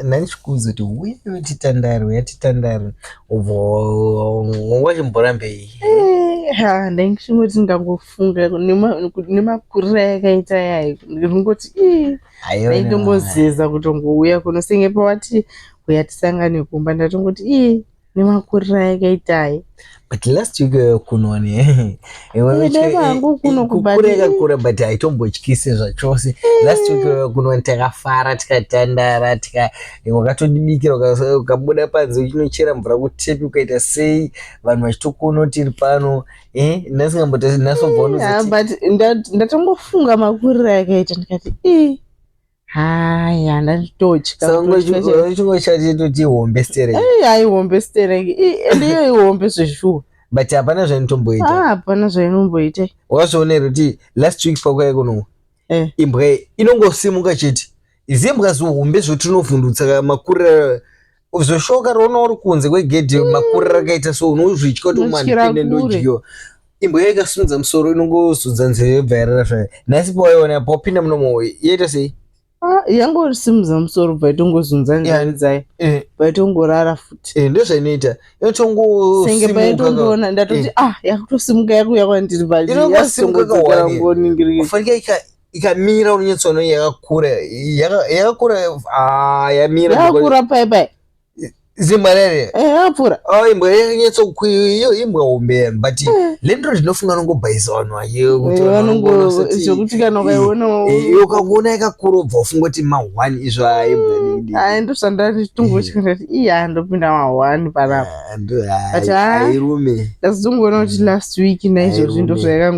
nanchikuudza kuti uye titandaro wachimborambei? Ndaingoti ndangofunga nemakurire akaita yayo ndingoti ndaitongozeza kutongouya kuno senge pawati uya tisangane kumba ndatongoti nemakurire akaita ayo. But last week kunoni kukura but haitombotyise zvachose. Last week kunoni takafara tikatandara wakatodibikira ukabuda panze uchinochera mvura kutepi ukaita sei vanhu vachitokuona kuti tiri pano but ndatongofunga makurire akaita ndikati haya ndanditotyi hombe stereki. Hombe stereki ndiyo ihombe zvezhuwa. But hapana zvainomboita. Hapana zvainomboita. Wakazvionera kuti last week pakwai kuno imbwa inongosimuka chete izimbwa zohombe zvotinovhundutsa makurira zvoshoka roona uri kunze kwegedhi makurira akaita so unozvitya kuti umandipinde ndodyiwa. Imbwa ikasunza musoro inongozudza nzeve yobva yarara zvayo. Nhasi pawaiona papinda munomo yaita sei? Yangosimudza musoro paitongozunza nzeve dzayo paitongorara futi. Ndozvainoita senge paitongoona ndatoti yakutosimuka yakuya kwandiri pafanika ikamira unyatsoona yakakura yakura paipai zimbwa rere yapfuura imbwa yakanyatsokuiyo imbwa hombe but lendro ndinofunga nongobhaisa vanhu zvokuti kana ukaiona ukaona yakakura ubva ufunga kuti ma1 izvo aimbwa ndozvandatongotya ndati ndopinda ma1 panapa airume ndazongoona kuti last week naizvozvi ndozvayakango